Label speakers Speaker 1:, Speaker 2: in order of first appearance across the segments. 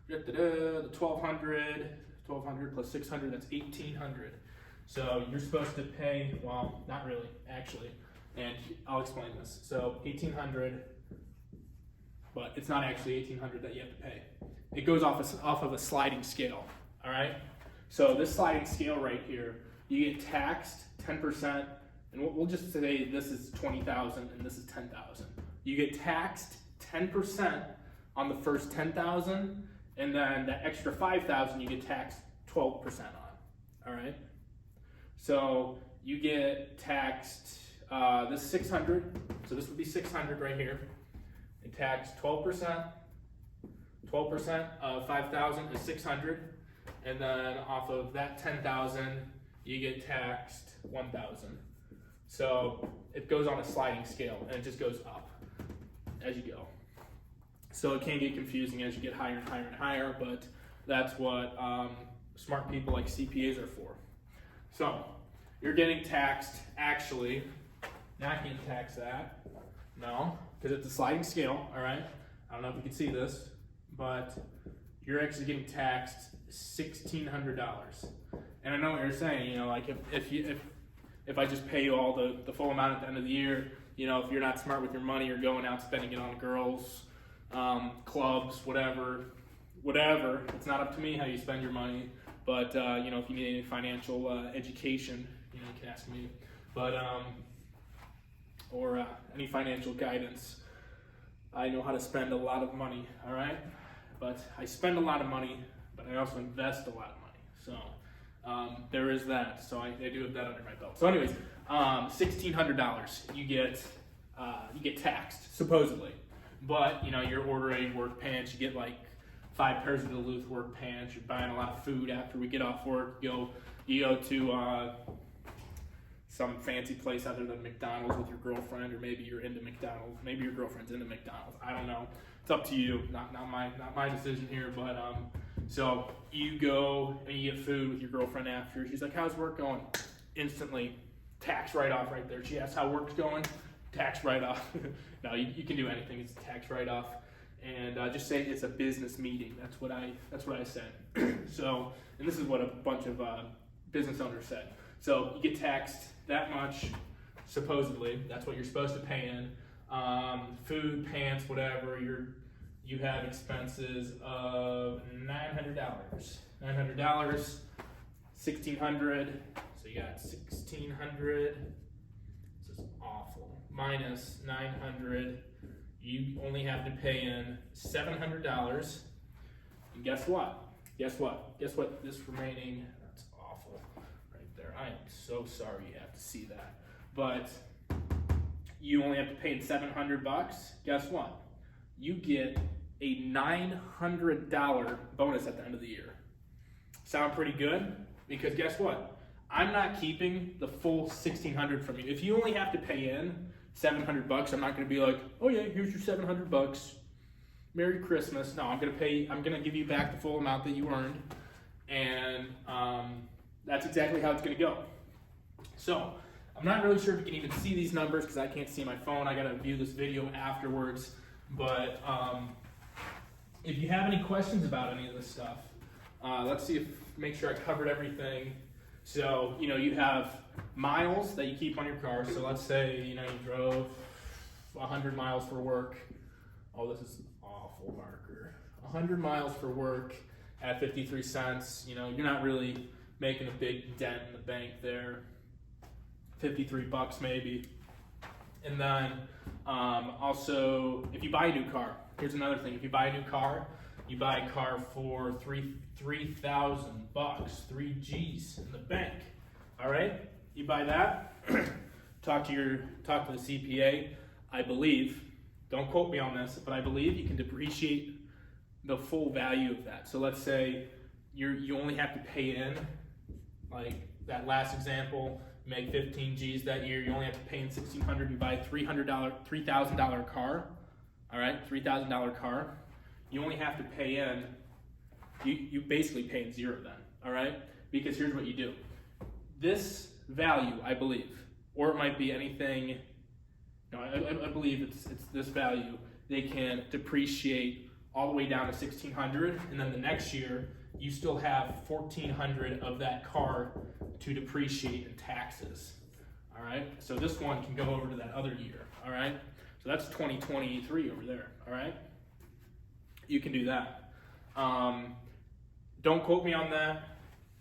Speaker 1: the 1200 plus 600, that's 1800. So you're supposed to pay, well, not really, actually, and I'll explain this. So 1800, but it's not actually 1800 that you have to pay. It goes off of a sliding scale, all right? So this sliding scale right here, you get taxed 10%, and we'll just say this is 20,000 and this is 10,000. You get taxed 10% on the first 10,000, and then that extra 5,000 you get taxed 12% on, all right? So you get taxed, this 600, so this would be 600 right here, and taxed 12%. 12% of 5,000 is 600, and then off of that 10,000, you get taxed 1,000. So it goes on a sliding scale, and it just goes up as you go. So it can get confusing as you get higher and higher and higher, but that's what smart people like CPAs are for. So you're getting taxed, actually, not getting taxed that, no, because it's a sliding scale, all right? I don't know if you can see this, but you're actually getting taxed $1,600. And I know what you're saying, you know, like if I just pay you all the full amount at the end of the year, you know, if you're not smart with your money, you're going out spending it on girls, clubs, whatever. It's not up to me how you spend your money, but you know, if you need any financial education, you know, you can ask me. But or any financial guidance. I know how to spend a lot of money, all right? But I spend a lot of money, but I also invest a lot of money. So there is that. So I do have that under my belt. So anyways, $1,600 you get taxed, supposedly. But, you know, you're ordering work pants, you get like 5 pairs of Duluth work pants, you're buying a lot of food after we get off work, you go to some fancy place other than McDonald's with your girlfriend, or maybe you're into McDonald's, maybe your girlfriend's into McDonald's, I don't know. It's up to you, not my decision here, but so you go and you get food with your girlfriend after. She's like, how's work going? Instantly, tax write-off right there. She asks how work's going, tax write-off. No, you can do anything, it's a tax write-off. And just say it's a business meeting. That's what I said. So, and this is what a bunch of business owners said. So you get taxed that much, supposedly. That's what you're supposed to pay in. Food, pants, whatever. You have expenses of $900. $900, $1,600. So you got $1,600. This is awful. Minus $900. You only have to pay in $700. And guess what? Guess what? Guess what? This remaining, that's awful right there. I am so sorry you have to see that. But you only have to pay in $700. Guess what? You get a $900 bonus at the end of the year. Sound pretty good? Because guess what? I'm not keeping the full $1,600 from you. If you only have to pay in $700, I'm not going to be like, oh yeah, here's your $700. Merry Christmas. No, I'm going to give you back the full amount that you earned, and that's exactly how it's going to go. So I'm not really sure if you can even see these numbers because I can't see my phone. I got to view this video afterwards. But if you have any questions about any of this stuff, let's make sure I covered everything. So, you know, you have miles that you keep on your car. So let's say, you know, you drove 100 miles for work. Oh, this is an awful marker. 100 miles for work at 53 cents. You know, you're not really making a big dent in the bank there. $53 maybe. And then also, if you buy a new car, here's another thing. If you buy a new car, you buy a car for $3,000, 3 G's in the bank. All right, you buy that. talk to the CPA. I believe, don't quote me on this, but I believe you can depreciate the full value of that. So let's say you only have to pay in, like that last example, make 15 G's that year. You only have to pay in $1,600. You buy a $3,000 car. All right, $3,000 car. You only have to pay in. You basically pay in zero then. All right, because here's what you do. This value, I believe, or it might be anything. No, I believe it's this value. They can depreciate all the way down to 1,600, and then the next year you still have 1,400 of that car to depreciate in taxes. All right, so this one can go over to that other year. All right, so that's 2023 over there. All right, you can do that. Don't quote me on that.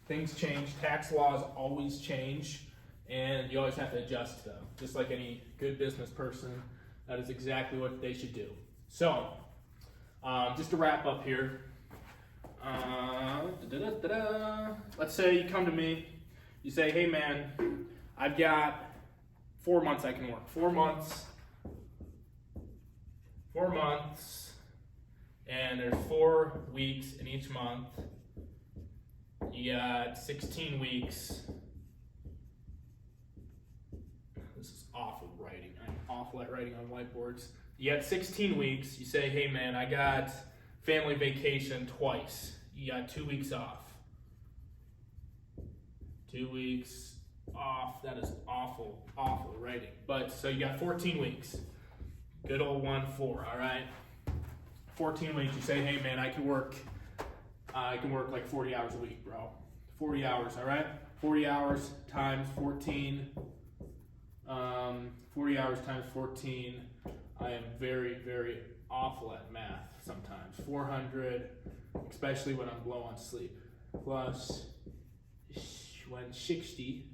Speaker 1: Things change. Tax laws always change, and you always have to adjust to them. Just like any good business person, that is exactly what they should do. So, just to wrap up here, let's say you come to me, you say, hey man, I've got 4 months I can work. 4 months, and there's 4 weeks in each month. You got 16 weeks. This is awful writing. I'm awful at writing on whiteboards. You got 16 weeks. You say, hey man, I got family vacation twice. You got 2 weeks off. 2 weeks off. That is awful, awful writing. But so you got 14 weeks. Good old 1-4, all right? 14 weeks. You say, hey man, I can work like 40 hours a week, bro. 40 hours, all right? 40 hours times 14. 40 hours times 14. I am very, very awful at math sometimes. 400, especially when I'm low on sleep, plus 160.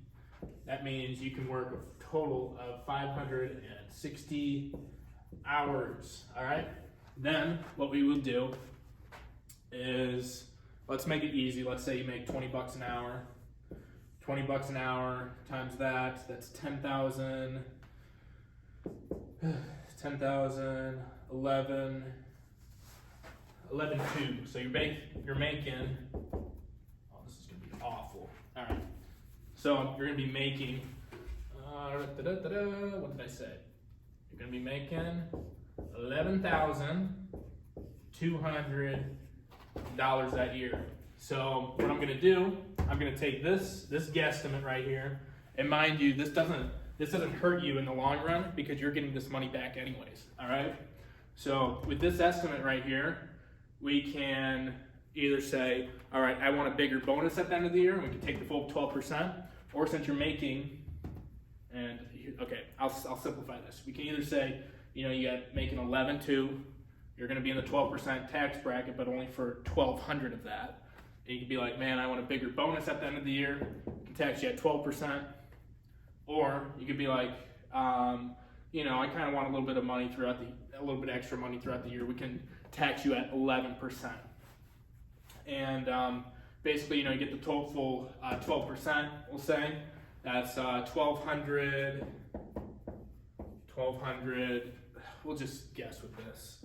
Speaker 1: That means you can work a total of 560 hours, all right? Then what we will do is, let's make it easy. Let's say you make 20 bucks an hour. 20 bucks an hour times that's 10,000. 10,000, 11, 11.2. So you're making, oh, this is gonna be awful. All right. So you're gonna be making, what did I say? You're gonna be making $11,200 that year. So what I'm gonna do, I'm gonna take this guesstimate right here, and mind you, this doesn't hurt you in the long run because you're getting this money back anyways, all right? So with this estimate right here, we can either say, all right, I want a bigger bonus at the end of the year, and we can take the full 12%, or since you're making, and okay, I'll simplify this. We can either say, you got making 11.2, you're gonna be in the 12% tax bracket, but only for 1,200 of that. And you can be like, man, I want a bigger bonus at the end of the year, we can tax you at 12%. Or you could be like, I kind of want a little bit of money a little bit extra money throughout the year. We can tax you at 11%. And basically, you get the full 12%, we'll say. That's 1,200, we'll just guess with this.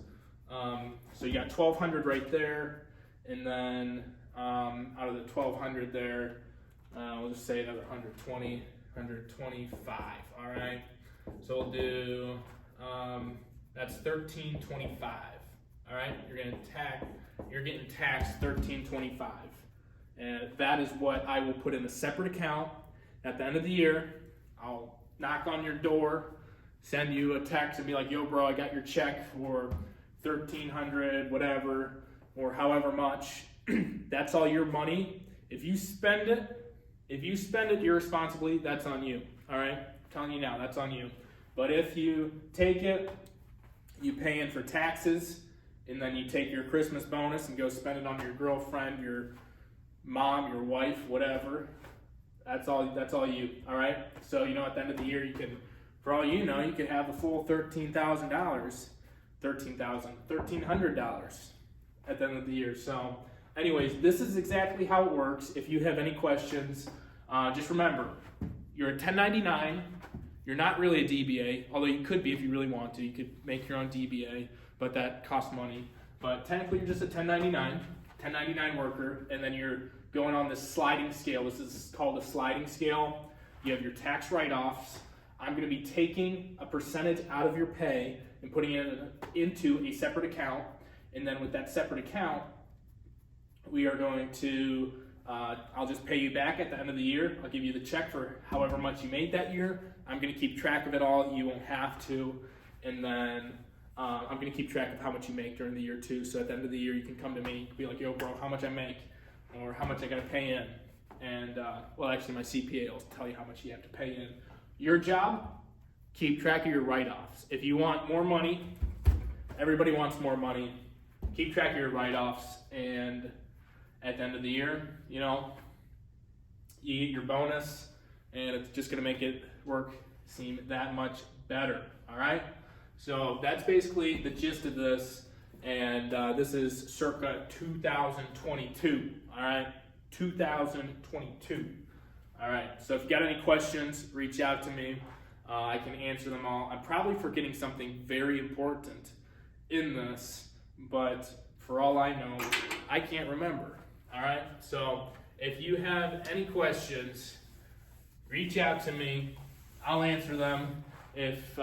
Speaker 1: So you got 1,200 right there, and then out of the 1,200 there, we'll just say another 125, all right? So we'll do, that's 1,325, all right? You're getting taxed 1,325. And that is what I will put in a separate account. At the end of the year, I'll knock on your door, send you a text and be like, yo bro, I got your check for 1,300, whatever, or however much. That's all your money. If you spend it irresponsibly, that's on you, all right? I'm telling you now, that's on you. But if you take it, you pay in for taxes, and then you take your Christmas bonus and go spend it on your girlfriend, your mom, your wife, whatever, that's all you, all right? So, at the end of the year, you can, for all you know, you could have the full $1,300 at the end of the year. So, anyways, this is exactly how it works. If you have any questions, just remember, you're a 1099. You're not really a DBA, although you could be if you really want to. You could make your own DBA, but that costs money. But technically, you're just a 1099 worker, and then you're going on this sliding scale. This is called a sliding scale. You have your tax write-offs. I'm going to be taking a percentage out of your pay and putting it into a separate account, and then with that separate account, we are going to, I'll just pay you back at the end of the year. I'll give you the check for however much you made that year. I'm going to keep track of it all. You won't have to. And then I'm going to keep track of how much you make during the year too. So at the end of the year, you can come to me, be like, yo, bro, how much I make, or how much I got to pay in. And well, actually, my CPA will tell you how much you have to pay in. Your job, keep track of your write-offs. If you want more money, everybody wants more money. Keep track of your write-offs, and at the end of the year, you know, you get your bonus, and it's just going to make it work seem that much better. All right. So that's basically the gist of this, and this is circa 2022, all right? 2022, all right? So if you got any questions, reach out to me. I can answer them all. I'm probably forgetting something very important in this, but for all I know, I can't remember, all right? So if you have any questions, reach out to me. I'll answer them. If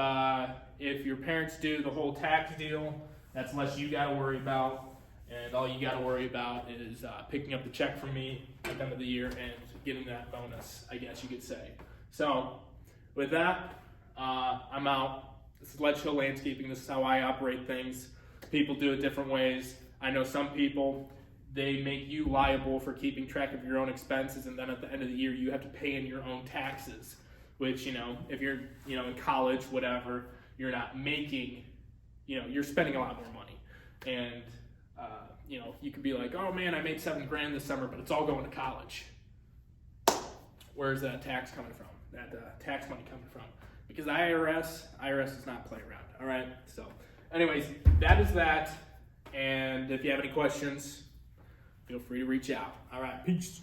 Speaker 1: your parents do the whole tax deal, that's less you got to worry about. And all you got to worry about is picking up the check from me at the end of the year and getting that bonus, I guess you could say. So with that, I'm out. This is Ledge Hill Landscaping. This is how I operate things. People do it different ways. I know some people, they make you liable for keeping track of your own expenses, and then at the end of the year, you have to pay in your own taxes, which, you know, if you're, you know, in college, whatever, you're not making, you know, you're spending a lot more money. And, you know, you could be like, oh man, I made $7,000 this summer, but it's all going to college. Where's that tax coming from? That tax money coming from? Because the IRS does not play around. All right. So anyways, that is that. And if you have any questions, feel free to reach out. All right. Peace.